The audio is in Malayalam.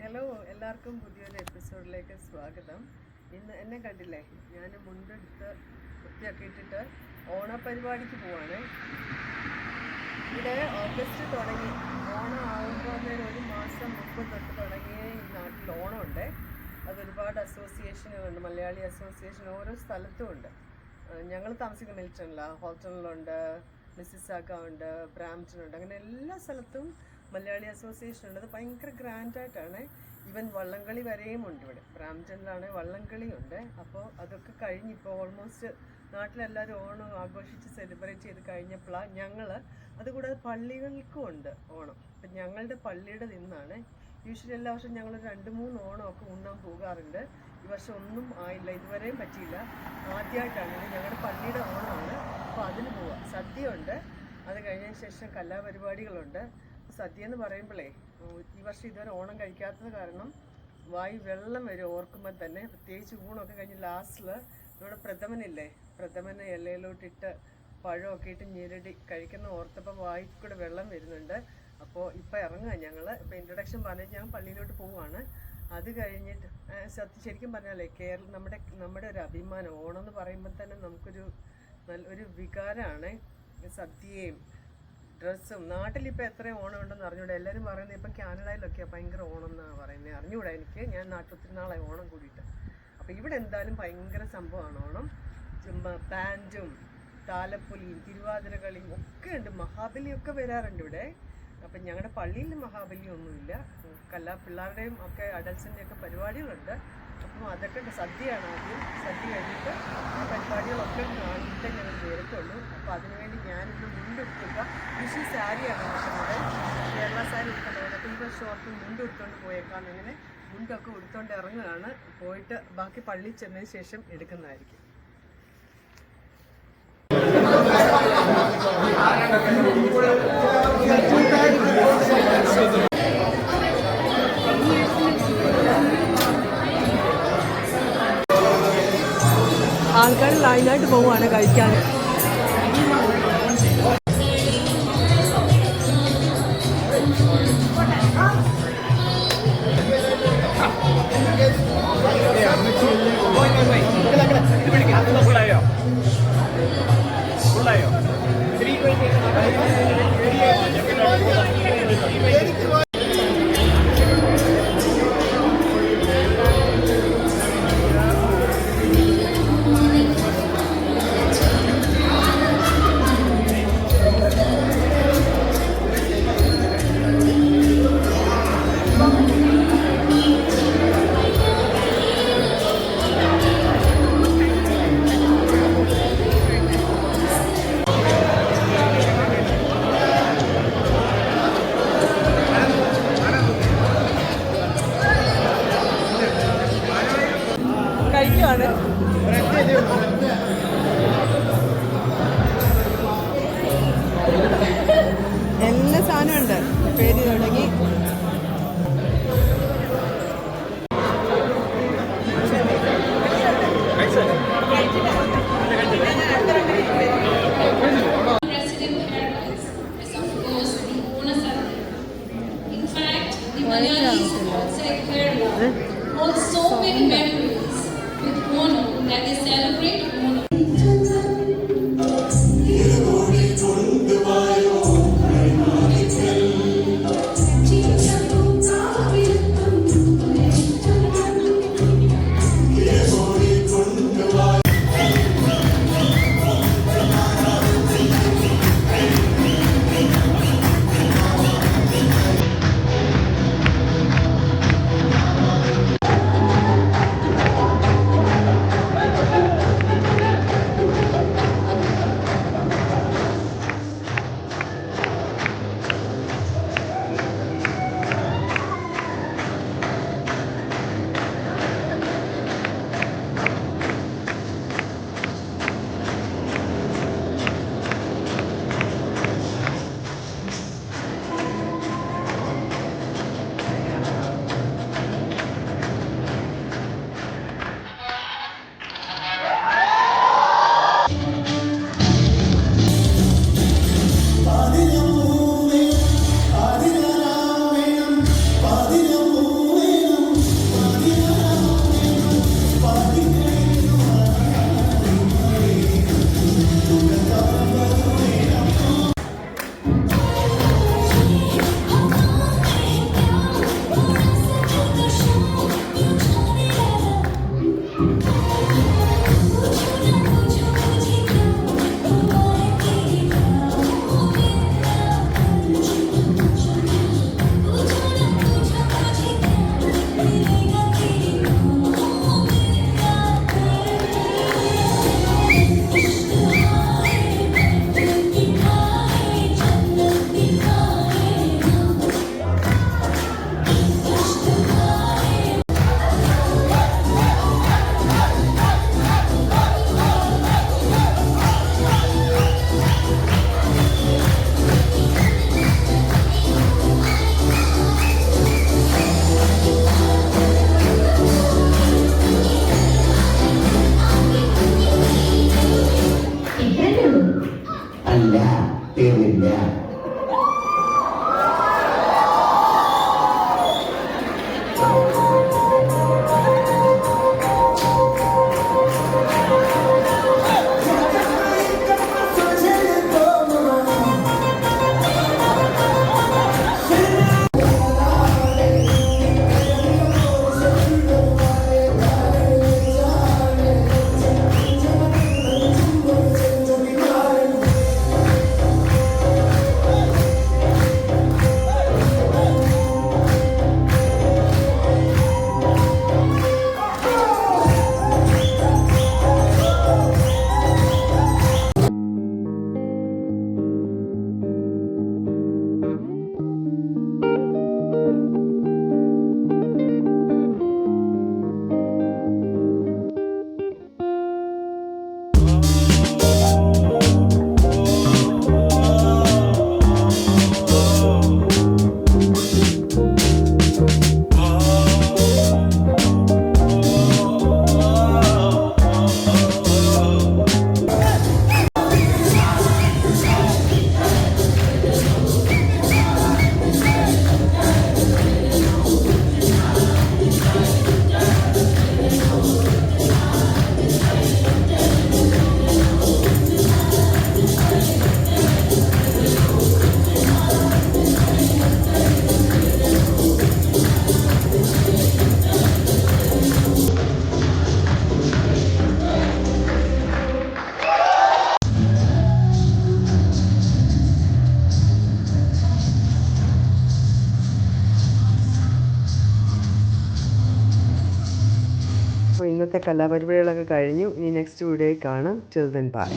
ഹലോ, എല്ലാവർക്കും പുതിയൊരു എപ്പിസോഡിലേക്ക് സ്വാഗതം. ഇന്ന് എന്നെ കണ്ടില്ലേ, ഞാൻ മുണ്ടെടുത്ത് വൃത്തിയാക്കി ഇട്ടിട്ട് ഓണപരിപാടിക്ക് പോവാണ്. ഇവിടെ ഓഗസ്റ്റ് തുടങ്ങി, ഓണം ആകുമ്പോൾ ഒരു മാസം മുമ്പ് തൊട്ട് തുടങ്ങിയ ഈ നാട്ടിൽ ഓണമുണ്ട്. അതൊരുപാട് അസോസിയേഷനുകളുണ്ട്, മലയാളി അസോസിയേഷൻ ഓരോ സ്ഥലത്തും ഉണ്ട്. ഞങ്ങൾ താമസിക്കുന്ന മിൽട്ടണില്ല, ഹോൾട്ടണിലുണ്ട്, മിസിസാഗ ഉണ്ട്, ബ്രാംപ്ടൺ ഉണ്ട്, അങ്ങനെ എല്ലാ സ്ഥലത്തും മലയാളി അസോസിയേഷൻ ഉണ്ട്. അത് ഭയങ്കര ഗ്രാൻഡായിട്ടാണ്. ഈവൻ വള്ളംകളി വരെയും ഉണ്ട് ഇവിടെ. ബ്രാംപ്ടണിലാണ് വള്ളംകളിയുണ്ട്. അപ്പോൾ അതൊക്കെ കഴിഞ്ഞിപ്പോൾ ഓൾമോസ്റ്റ് നാട്ടിലെല്ലാവരും ഓണം ആഘോഷിച്ച് സെലിബ്രേറ്റ് ചെയ്ത് കഴിഞ്ഞപ്പോഴാണ് ഞങ്ങൾ, അതുകൂടാതെ പള്ളികൾക്കും ഉണ്ട് ഓണം. അപ്പം ഞങ്ങളുടെ പള്ളിയുടെ നിന്നാണ് യൂഷ്വലി എല്ലാ വർഷവും ഞങ്ങൾ 2-3 ഓണമൊക്കെ ഉണ്ണാൻ പോകാറുണ്ട്. ഈ വർഷം ഒന്നും ആയില്ല, ഇതുവരെയും പറ്റിയില്ല. ആദ്യമായിട്ടാണ് ഞങ്ങളുടെ പള്ളിയുടെ ഓണമാണ്. അപ്പോൾ അതിന് പോവാം. സദ്യ ഉണ്ട്, അത് കഴിഞ്ഞതിന് ശേഷം കലാപരിപാടികളുണ്ട്. സദ്യ എന്ന് പറയുമ്പോഴേ ഈ വർഷം ഇതുവരെ ഓണം കഴിക്കാത്തത് കാരണം വായി വെള്ളം വരും ഓർക്കുമ്പോൾ തന്നെ. പ്രത്യേകിച്ച് ഊണൊക്കെ കഴിഞ്ഞ് ലാസ്റ്റിൽ നമ്മുടെ പ്രഥമനില്ലേ, പ്രഥമനെ ഇലയിലോട്ടിട്ട് പഴമൊക്കെ ഇട്ട് ഞെരടി കഴിക്കുന്ന ഓർത്തപ്പോൾ വായി കൂടെ വെള്ളം വരുന്നുണ്ട്. അപ്പോൾ ഇപ്പോൾ ഇറങ്ങുക ഞങ്ങൾ. ഇപ്പോൾ ഇൻട്രൊഡക്ഷൻ പറഞ്ഞിട്ട് ഞാൻ പള്ളിയിലോട്ട് പോവുകയാണ്. അത് കഴിഞ്ഞിട്ട് ശരിക്കും പറഞ്ഞാലേ നമ്മുടെ ഒരു അഭിമാനം. ഓണം എന്ന് പറയുമ്പോൾ തന്നെ നമുക്കൊരു നല്ലൊരു വികാരമാണ്. സദ്യയും ഡ്രസ്സും. നാട്ടിലിപ്പോൾ എത്രയും ഓണം ഉണ്ടെന്ന് അറിഞ്ഞൂടാ. എല്ലാവരും പറയുന്നത് ഇപ്പം കാനഡയിലൊക്കെയാണ് ഭയങ്കര ഓണം എന്നാണ് പറയുന്നത്. അറിഞ്ഞൂടാ എനിക്ക്, ഞാൻ നാട്ടിൽ ഒത്തിരി നാളായി ഓണം കൂടിയിട്ട്. അപ്പോൾ ഇവിടെ എന്തായാലും ഭയങ്കര സംഭവമാണ് ഓണം. ബാൻഡും താലപ്പൊലിയും തിരുവാതിര കളിയും ഒക്കെ ഉണ്ട്. മഹാബലിയൊക്കെ വരാറുണ്ട് ഇവിടെ. അപ്പം ഞങ്ങളുടെ പള്ളിയിൽ മഹാബലി ഒന്നുമില്ല. പിള്ളേരുടെയും ഒക്കെ അഡൽസിൻ്റെ ഒക്കെ പരിപാടികളുണ്ട്. അപ്പം അതൊക്കെ സദ്യയാണ് ആദ്യം. സദ്യ കഴിഞ്ഞിട്ട് ആ പരിപാടികളൊക്കെ കാണിച്ചിട്ടേ ഞങ്ങൾ വരത്തുള്ളൂ. അപ്പോൾ അതിനുവേണ്ടി ഞാനിന്ന് മുണ്ടെടുക്കുക. യൂഷ്വലി സാരിയാണ് നോക്കുന്നത്, കേരള സാരി എടുക്കുന്നത്. അപ്പോൾ ഈ വർഷം ഓർത്ത് മുണ്ട് എടുത്തുകൊണ്ട് പോയേക്കാം. ഇങ്ങനെ മുണ്ടൊക്കെ എടുത്തുകൊണ്ട് ഇറങ്ങുകയാണ്. പോയിട്ട് ബാക്കി പള്ളിയിൽ ചെന്നതിന് ശേഷം എടുക്കുന്നതായിരിക്കും. ആൾക്കാർ ലൈനായിട്ട് പോവുകയാണ് കഴിക്കാൻ. കഴിക്കുവാണ്. എല്ലാ സാധനവും ഉണ്ട്, പേര് തുടങ്ങി. So many memories with Onam that they celebrate Onam. അപ്പോൾ ഇന്നത്തെ കലാപരിപാടികളൊക്കെ കഴിഞ്ഞു. ഇനി നെക്സ്റ്റ് വീഡിയോയിൽ കാണാം. Till then bye.